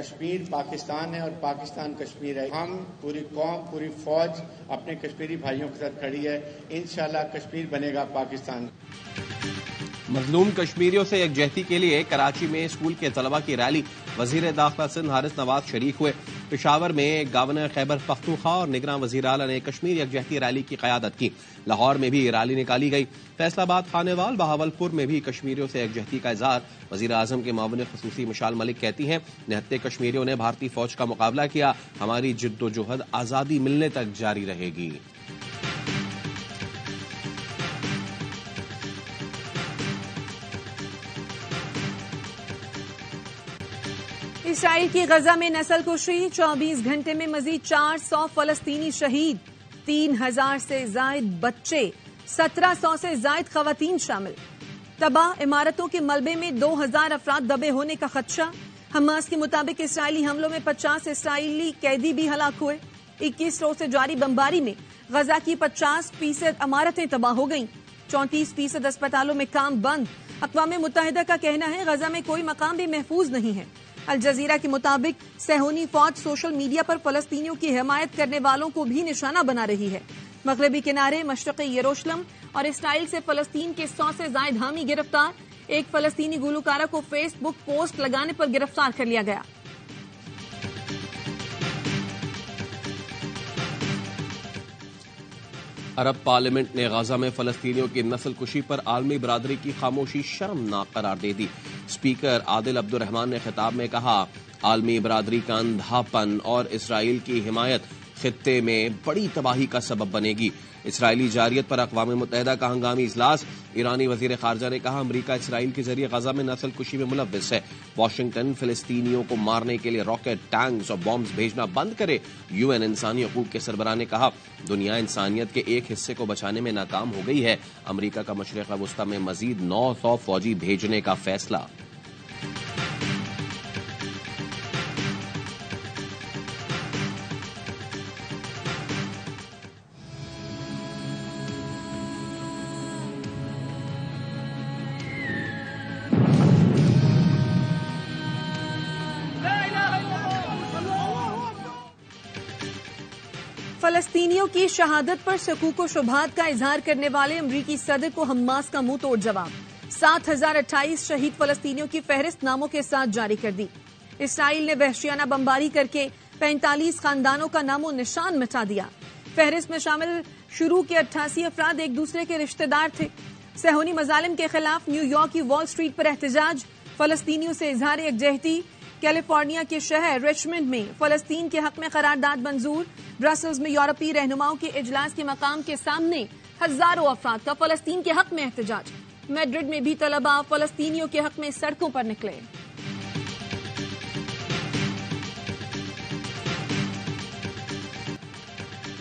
کشمیر پاکستان ہے اور پاکستان کشمیر ہے. ہم پوری قوم پوری فوج اپنے کشمیری بھائیوں کے ساتھ کھڑی ہے. انشاءاللہ کشمیر بنے گا پاکستان. مظلوم کشمیریوں سے یکجہتی کے لیے کراچی میں اسکول کے طلبہ کی ریلی. وزیر داخلہ سندھ حارث نواز شریک ہوئے. پشاور میں گورنر خیبر پختونخوا اور نگراں وزیر اعلیٰ نے کشمیر یکجہتی ریلی کی قیادت کی. لاہور میں بھی ریلی نکالی گئی. فیصل آباد خانیوال بہاولپور میں بھی کشمیریوں سے یکجہتی کا اظہار. وزیر اعظم کے معاون خصوصی مشال ملک کہتی ہیں 69 کشمیریوں نے بھارتی فوج کا مقابلہ کیا. ہماری جد و جہد آزادی ملنے تک جاری رہے گی. اسرائیل کی غزہ میں نسل کشی. 24 گھنٹے میں مزید 400 فلسطینی شہید. 3000 سے زائد بچے 1700 سے زائد خواتین شامل. تباہ عمارتوں کے ملبے میں 2000 افراد دبے ہونے کا خدشہ. حماس کے مطابق اسرائیلی حملوں میں 50 اسرائیلی قیدی بھی ہلاک ہوئے. 21 روز سے جاری بمباری میں غزہ کی 50% عمارتیں تباہ ہو گئیں. 34% اسپتالوں میں کام بند. اقوام متحدہ کا کہنا ہے غزہ میں کوئی مقام بھی محفوظ نہیں ہے. الجزیرہ کے مطابق صہیونی فوج سوشل میڈیا پر فلسطینیوں کی حمایت کرنے والوں کو بھی نشانہ بنا رہی ہے. مغربی کنارے مشرقی یروشلم اور اسرائیل سے فلسطین کے 100 سے زائد حامی گرفتار. ایک فلسطینی گلوکارہ کو فیس بک پوسٹ لگانے پر گرفتار کر لیا گیا. عرب پارلیمنٹ نے غزہ میں فلسطینیوں کی نسل کشی پر عالمی برادری کی خاموشی شرمناک قرار دے دی. اسپیکر عادل عبد الرحمان نے خطاب میں کہا عالمی برادری کا اندھاپن اور اسرائیل کی حمایت خطے میں بڑی تباہی کا سبب بنے گی. اسرائیلی جارحیت پر اقوام متحدہ کا ہنگامی اجلاس. ایرانی وزیر خارجہ نے کہا امریکہ اسرائیل کے ذریعے غزہ میں نسل کشی میں ملوث ہے. واشنگٹن فلسطینیوں کو مارنے کے لیے راکٹ ٹینکس اور بمبز بھیجنا بند کرے. UN انسانی حقوق کے سربراہ نے کہا دنیا انسانیت کے ایک حصے کو بچانے میں ناکام ہو گئی ہے. امریکہ کا مشرق وسطی میں مزید 900 فوجی بھیجنے کا فیصلہ. فلسطینیوں کی شہادت پر شکوک و شبہات کا اظہار کرنے والے امریکی صدر کو حماس کا منہ توڑ جواب. 7028 شہید فلسطینیوں کی فہرست ناموں کے ساتھ جاری کر دی. اسرائیل نے وحشیانہ بمباری کر کے 45 خاندانوں کا نام و نشان مٹا دیا. فہرست میں شامل شروع کے 88 افراد ایک دوسرے کے رشتہ دار تھے. صہیونی مظالم کے خلاف نیو یارک کی وال اسٹریٹ پر احتجاج. فلسطینیوں سے اظہار یکجہتی. کیلیفورنیا کے شہر ریچمنڈ میں فلسطین کے حق میں قرارداد منظور. برسلز میں یورپی رہنماؤں کے اجلاس کے مقام کے سامنے ہزاروں افراد کا فلسطین کے حق میں احتجاج. میڈرڈ میں بھی طلباء فلسطینیوں کے حق میں سڑکوں پر نکلے.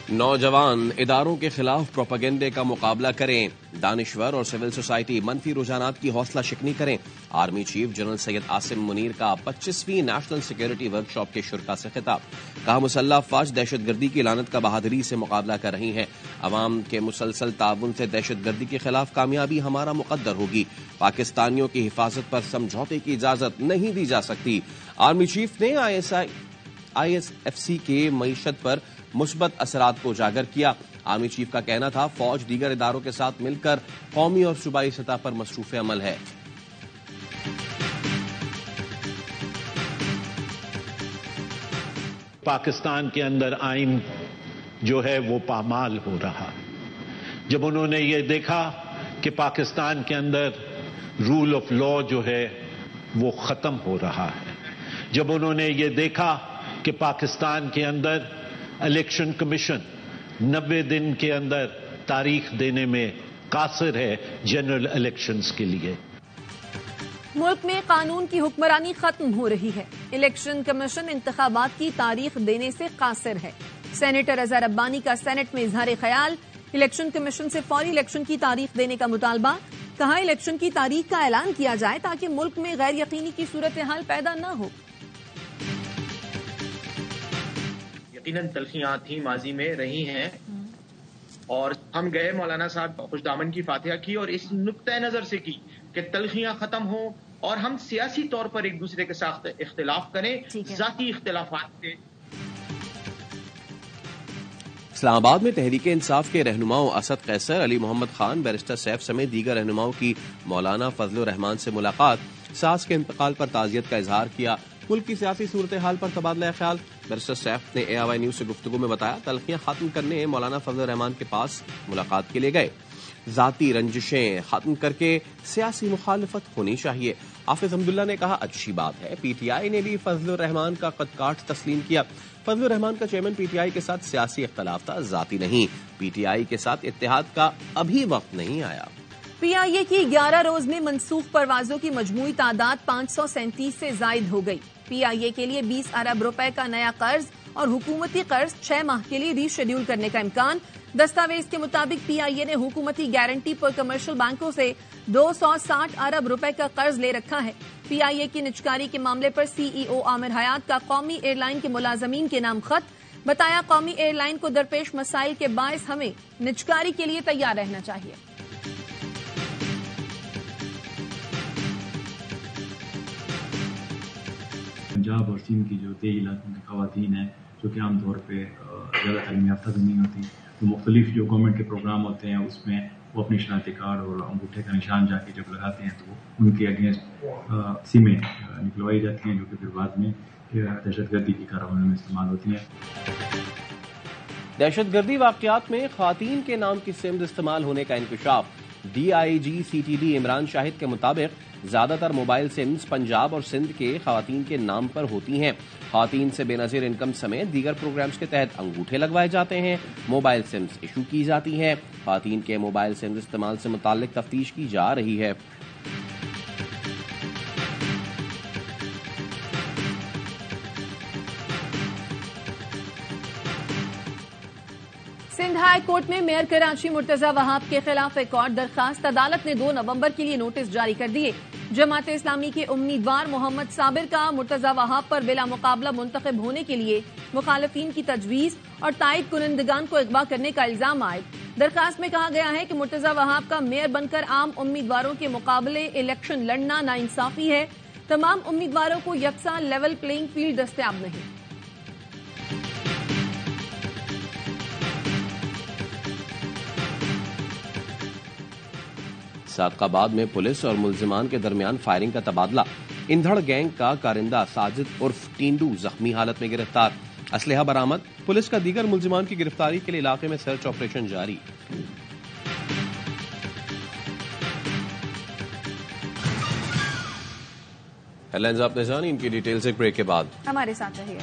نوجوان اداروں کے خلاف پروپیگنڈے کا مقابلہ کریں. دانشور اور سول سوسائٹی منفی رجحانات کی حوصلہ شکنی کریں. Army chief general Syed Asim Munir کا 25ویں نیشنل سیکیورٹی ورکشاپ کے شرکاء سے خطاب. کہا مسلح افواج دہشت گردی کی لعنت کا بہادری سے مقابلہ کر رہی ہیں. عوام کے مسلسل تعاون سے دہشت گردی کے خلاف کامیابی ہمارا مقدر ہوگی. پاکستانیوں کی حفاظت پر سمجھوتے کی اجازت نہیں دی جا سکتی. آرمی چیف نے ISFC کے معیشت پر مثبت اثرات کو اجاگر کیا. آرمی چیف کا کہنا تھا فوج دیگر اداروں کے ساتھ مل کر قومی اور صوبائی سطح پر مصروف عمل ہے. پاکستان کے اندر آئین جو ہے وہ پامال ہو رہا. جب انہوں نے یہ دیکھا کہ پاکستان کے اندر رول آف لا جو ہے وہ ختم ہو رہا ہے، جب انہوں نے یہ دیکھا کہ پاکستان کے اندر الیکشن کمیشن 90 دن کے اندر تاریخ دینے میں قاصر ہے جنرل الیکشنز کے لیے. ملک میں قانون کی حکمرانی ختم ہو رہی ہے. الیکشن کمیشن انتخابات کی تاریخ دینے سے قاصر ہے. سینیٹر اظہر ربانی کا سینٹ میں اظہار خیال. الیکشن کمیشن سے فوری الیکشن کی تاریخ دینے کا مطالبہ. کہا الیکشن کی تاریخ کا اعلان کیا جائے تاکہ ملک میں غیر یقینی کی صورتحال پیدا نہ ہو. یقیناً تلخیاں تھیں ماضی میں رہی ہیں اور ہم گئے مولانا صاحب خوش دامن کی فاتحہ کی اور اس نقطۂ نظر سے کی کہ تلخیاں ختم ہوں، اور ہم سیاسی طور پر ایک دوسرے کے ساتھ اختلاف کریں، ذاتی اختلافات سے۔ اسلام آباد میں تحریک انصاف کے رہنماؤں اسد قیصر، علی محمد خان، بیرسٹر سیف سمیت دیگر رہنماؤں کی مولانا فضل الرحمان سے ملاقات، ساس کے انتقال پر تعزیت کا اظہار کیا، ملک کی سیاسی صورتحال پر تبادلہ خیال۔ بیرسٹر سیف نے AIY نیوز سے گفتگو میں بتایا تلخیاں ختم کرنے مولانا فضل الرحمان کے پاس ملاقات کے لیے گئے، ذاتی رنجشیں ختم کر کے سیاسی مخالفت ہونی چاہیے۔ حافظ حمداللہ نے کہا اچھی بات ہے PTI نے بھی فضل الرحمان کا قد کاٹ تسلیم کیا۔ فضل الرحمان کا چیئرمین PTI کے ساتھ سیاسی اختلاف تھا، ذاتی نہیں۔ PTI کے ساتھ اتحاد کا ابھی وقت نہیں آیا۔ PIA کی 11 روز میں منسوخ پروازوں کی مجموعی تعداد 537 سے زائد ہو گئی۔ PIA کے لیے 20 ارب روپے کا نیا قرض اور حکومتی قرض 6 ماہ کے لیے ری شیڈول کرنے کا امکان۔ دستاویز کے مطابق PIA نے حکومتی گارنٹی پر کمرشل بینکوں سے 260 ارب روپے کا قرض لے رکھا ہے۔ PIA کی نجکاری کے معاملے پر CEO عامر حیات کا قومی ایئر لائن کے ملازمین کے نام خط، بتایا قومی ایئر لائن کو درپیش مسائل کے باعث ہمیں نجکاری کے لیے تیار رہنا چاہیے۔ پنجاب اور سندھ کی جو دیہی علاقوں کی خواتین ہیں جو کہ عام طور پہ زیادہ تعلیم یافتہ بھی نہیں ہوتی، تو مختلف جو گورنمنٹ کے پروگرام ہوتے ہیں اس میں وہ اپنی شناختی کارڈ اور انگوٹھے کا نشان جا کے جب لگاتے ہیں تو ان کے اگینسٹ سمیں نکلوائی جاتی ہیں جو کہ پھر بعد میں دہشت گردی کی کارروائیوں میں استعمال ہوتی ہیں۔ دہشت گردی واقعات میں خواتین کے نام کی سمز استعمال ہونے کا انکشاف۔ DIG CTD عمران شاہد کے مطابق زیادہ تر موبائل سمز پنجاب اور سندھ کے خواتین کے نام پر ہوتی ہیں۔ خواتین سے بے نظیر انکم سمیت دیگر پروگرامز کے تحت انگوٹھے لگوائے جاتے ہیں، موبائل سمز ایشو کی جاتی ہیں۔ خواتین کے موبائل سمز استعمال سے متعلق تفتیش کی جا رہی ہے۔ سندھ ہائی کورٹ میں میئر کراچی مرتضی وہاب کے خلاف ایک اور درخواست، عدالت نے 2 نومبر کے لیے نوٹس جاری کر دیے۔ جماعت اسلامی کے امیدوار محمد صابر کا مرتضی وہاب پر بلا مقابلہ منتخب ہونے کے لیے مخالفین کی تجویز اور تائید کنندگان کو اغوا کرنے کا الزام عائد۔ درخواست میں کہا گیا ہے کہ مرتضی وہاب کا میئر بن کر عام امیدواروں کے مقابلے الیکشن لڑنا ناانصافی ہے، تمام امیدواروں کو یکساں لیول پلینگ فیلڈ دستیاب نہیں۔ صادق آباد میں پولیس اور ملزمان کے درمیان فائرنگ کا تبادلہ، اندھڑ گینگ کا کارندہ ساجد عرف ٹینڈو زخمی حالت میں گرفتار، اسلحہ برآمد، پولیس کا دیگر ملزمان کی گرفتاری کے لیے علاقے میں سرچ آپریشن جاری۔ ہیڈلائنز آپ نے جانی، ان کی ڈیٹیلز ایک بریک کے بعد ہمارے ساتھ رہیے۔